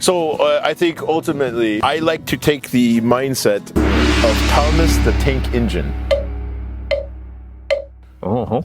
So I think ultimately I like to take the mindset of Thomas the Tank Engine. Uh-huh.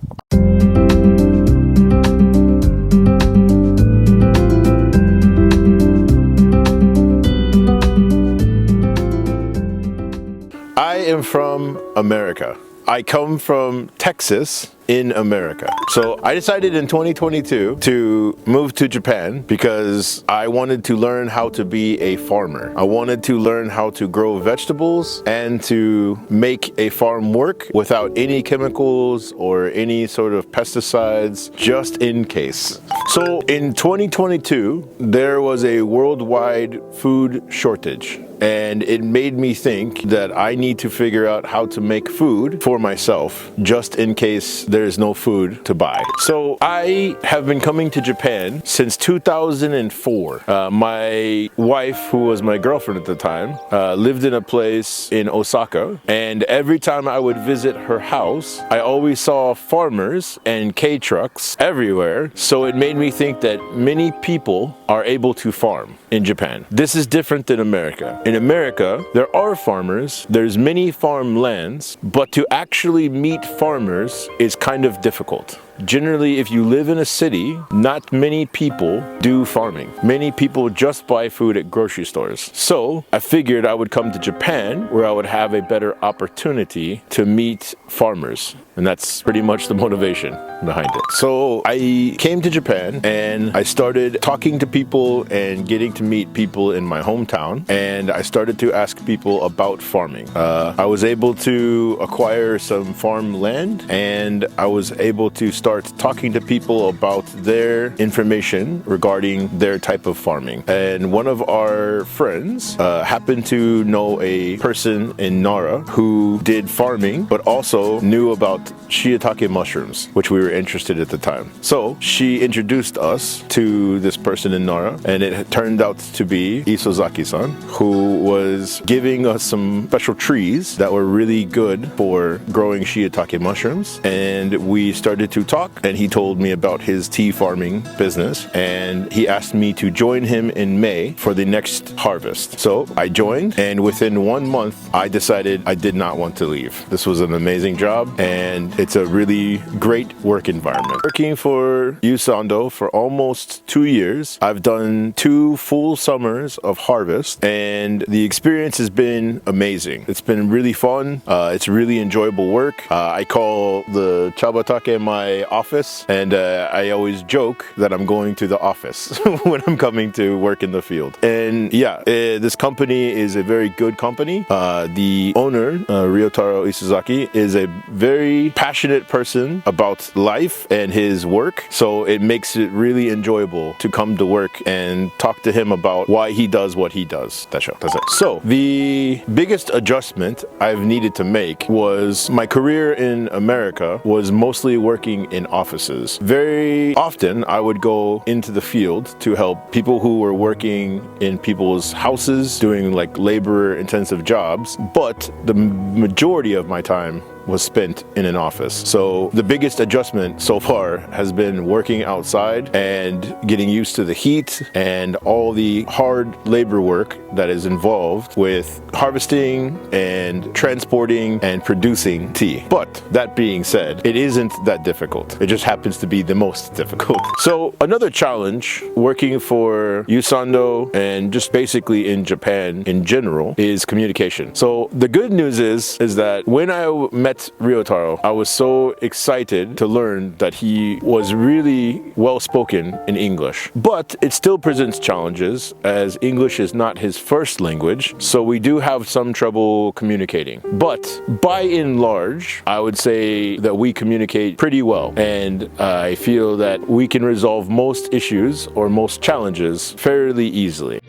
I am from America. I come from Texas in America. So I decided in 2022 to move to Japan because I wanted to learn how to be a farmer. I wanted to learn how to grow vegetables and to make a farm work without any chemicals or any sort of pesticides, just in case. So in 2022, there was a worldwide food shortage. And it made me think that I need to figure out how to make food for myself, just in case there's no food to buy. So I have been coming to Japan since 2004. My wife, who was my girlfriend at the time, lived in a place in Osaka. And every time I would visit her house, I always saw farmers and K-trucks everywhere. So it made me think that many people are able to farm in Japan. This is different than America. In America, there are farmers, there's many farmlands, but to actually meet farmers is kind of difficult. Generally, if you live in a city, not many people do farming. Many people just buy food at grocery stores. So I figured I would come to Japan where I would have a better opportunity to meet farmers. And that's pretty much the motivation behind it. So I came to Japan and I started talking to people and getting to meet people in my hometown. And I started to ask people about farming. I was able to acquire some farm land and I was able to start talking to people about their information regarding their type of farming. And one of our friends happened to know a person in Nara who did farming, but also knew about shiitake mushrooms, which we were interested at the time. So she introduced us to this person in Nara, and it turned out to be Isozaki-san, who was giving us some special trees that were really good for growing shiitake mushrooms. And we started to talk, and he told me about his tea farming business, and he asked me to join him in May for the next harvest. So I joined, and within 1 month, I decided I did not want to leave. This was an amazing job, and it's a really great work environment. Working for Yusando for almost 2 years, I've done 2 full summers of harvest, and the experience has been amazing. It's been really fun. It's really enjoyable work. I call the Chabatake my office, and I always joke that I'm going to the office when I'm coming to work in the field. And yeah, this company is a very good company. The owner, Ryotaro Isozaki, is a very passionate person about life and his work, so it makes it really enjoyable to come to work and talk to him about why he does what he does. That's it. So the biggest adjustment I've needed to make was my career in America was mostly working in offices. Very often I would go into the field to help people who were working in people's houses doing like labor intensive jobs, but the majority of my time was spent in an office. So the biggest adjustment so far has been working outside and getting used to the heat and all the hard labor work that is involved with harvesting and transporting and producing tea. But that being said, it isn't that difficult. It just happens to be the most difficult. So another challenge working for Yusando and just basically in Japan in general is communication. So the good news is that when I met Ryotaro, I was so excited to learn that he was really well spoken in English. But it still presents challenges as English is not his first language, so we do have some trouble communicating. But by and large, I would say that we communicate pretty well, and I feel that we can resolve most issues or most challenges fairly easily.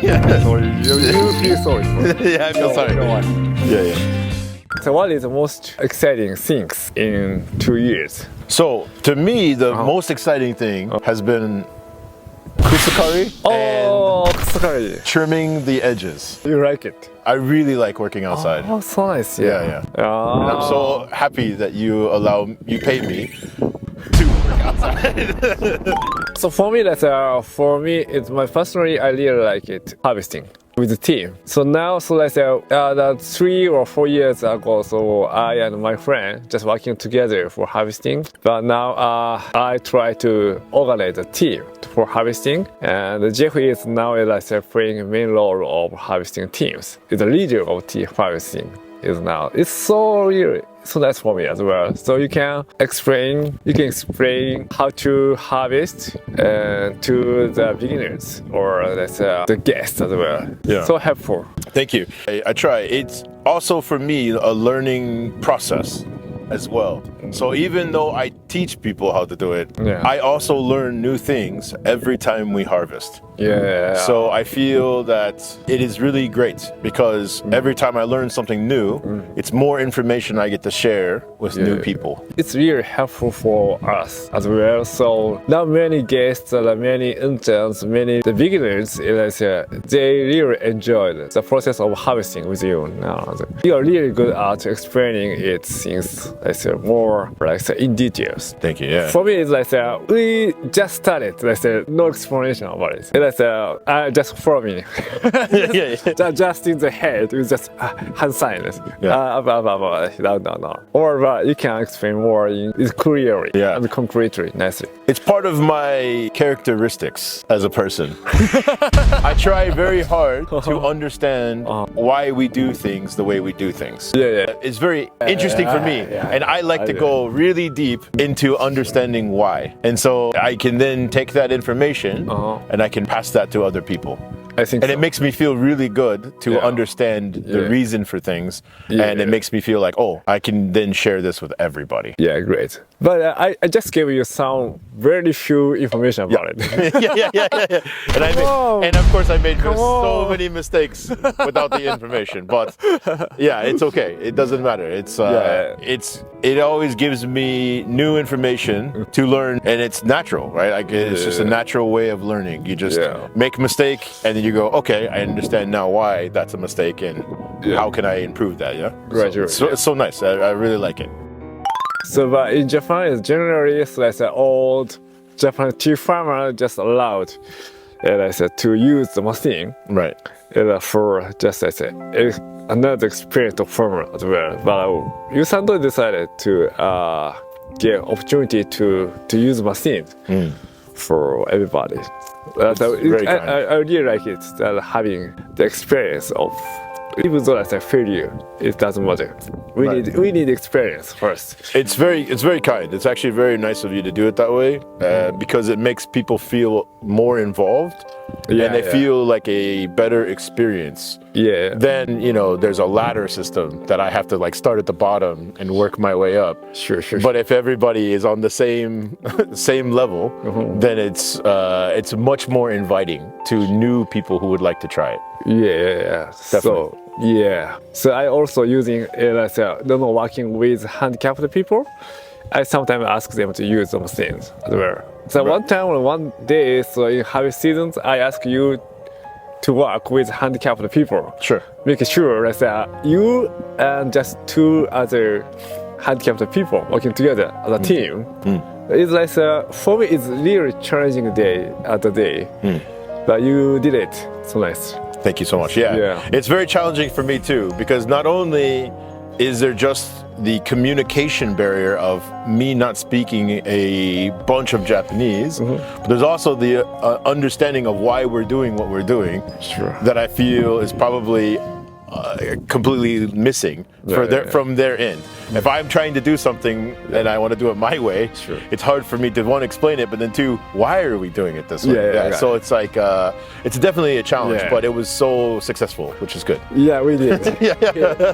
You feel sorry. Yeah, I feel sorry. Yeah. So what is the most exciting things in 2 years? So to me, the most exciting thing has been kusukari and kusukari. trimming the edges. You like it? I really like working outside. Oh, so nice. Yeah. And I'm so happy that you pay me to work outside. So for me, it's my personally, I really like it harvesting with the team. So now, that 3 or 4 years ago, so I and my friend just working together for harvesting. But now I try to organize a team for harvesting, and Jeff is now playing a main role of harvesting teams. He's the leader of team harvesting. It's so really so nice for me as well. So you can explain how to harvest to the beginners or the guests as well. Yeah. So helpful. Thank you. I try. It's also for me a learning process as well. So even though I teach people how to do it, Yeah. I also learn new things every time we harvest. Yeah. So I feel that it is really great because every time I learn something new, it's more information I get to share with new people. It's really helpful for us as well. So not many guests, many interns, the beginners, they really enjoyed the process of harvesting with you. Now you are really good at explaining it things more in details. Thank you. Yeah. For me, it's we just started. No explanation about it. Just follow me. Just in the head, with just hand signs. No. Or you can explain more clearly and concretely, nicely. It's part of my characteristics as a person. I try very hard to understand why we do things the way we do things. It's very interesting for me, and I like to go really deep into understanding why. And so I can then take that information and I can pass that to other people. I think it makes me feel really good to understand the reason for things, and it makes me feel like, oh, I can then share this with everybody. Yeah, great. But I just gave you some very few information about it. And of course I made so many mistakes without the information, but yeah, it's okay. It doesn't matter. It always gives me new information to learn, and it's natural, right? Like it's just a natural way of learning. You just make a mistake and then you go, okay, I understand now why that's a mistake and how can I improve that, Right. So it's so nice. I really like it. So but in Japan, it's generally an old Japanese tea farmer just allowed to use the machine. Right. For just another experience of farmer as well. But Yusando decided to get opportunity to use machines for everybody. I really like it, having the experience of, even though that's a failure, it doesn't matter. We need experience first. It's very kind. It's actually very nice of you to do it that way, because it makes people feel more involved, and they feel like a better experience. Then there's a ladder system that I have to start at the bottom and work my way up. Sure. But if everybody is on the same level, then it's much more inviting to new people who would like to try it. Definitely. So I also using working with handicapped people. I sometimes ask them to use the machines as well. So one day, so in harvest seasons, I ask you to work with handicapped people. Sure. Make sure that you and just 2 other handicapped people working together as a team. It's for me, it's really challenging day, but you did it so nice. Thank you so much. Yeah. It's very challenging for me too, because not only is there just the communication barrier of me not speaking a bunch of Japanese, but there's also the understanding of why we're doing what we're doing that I feel is probably completely missing from their end. If I'm trying to do something and I want to do it my way, it's hard for me to, 1, explain it, but then 2, why are we doing it this way? So it's it's definitely a challenge, but it was so successful, which is good. Yeah, we did.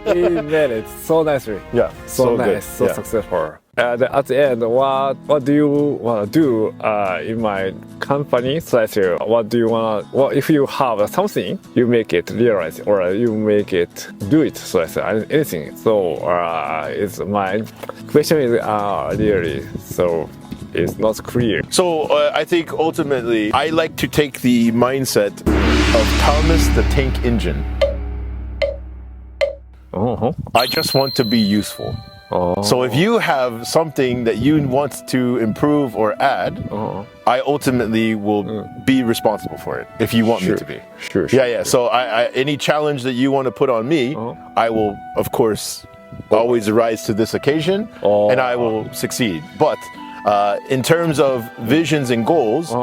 We made it so nicely. So nice, good. So successful. At the end, what do you want to do in my company? What do you want? If you have something, you make it realize, or you make it do it. So anything. So it's my question is really it's not clear. So I think ultimately, I like to take the mindset of Thomas the Tank Engine. I just want to be useful. So if you have something that you want to improve or add, I ultimately will be responsible for it if you want me to be. Sure. Yeah. So any challenge that you want to put on me, I will, of course, always rise to this occasion, and I will succeed. But in terms of visions and goals,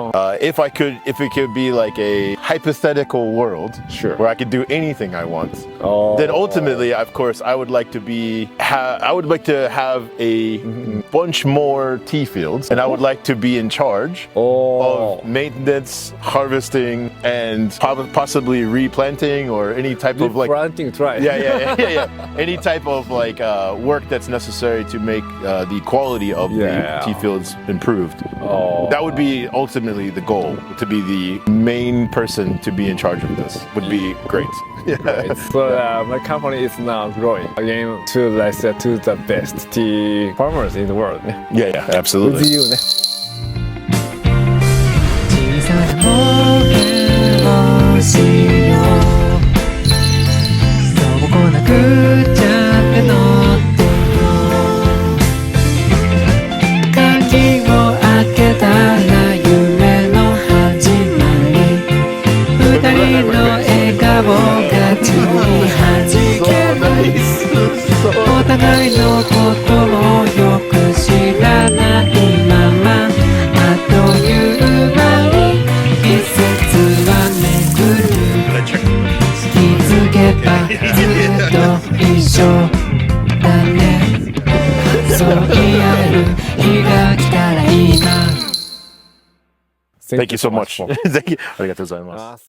if it could be like a hypothetical world where I could do anything I want, then ultimately, of course, I would like to have a bunch more tea fields, and I would like to be in charge of maintenance, harvesting, and possibly replanting or any type of like planting, try. Yeah. Any type of like work that's necessary to make the quality of the tea fields improved. That would be ultimately the goal, to be the main person to be in charge of this would be great. Right. So my company is now growing again to the best tea farmers in the world. Yeah, absolutely. With you. 小さな星よそうこなくちゃって乗ってよ鍵を開けたら夢の始まり二人の笑顔がついはじけるお互いのことをよく知らないままあっという間に季節は巡る気づけばずっと一緒だねそう言い合える日が来たらいいな Thank you so much. ありがとうございます。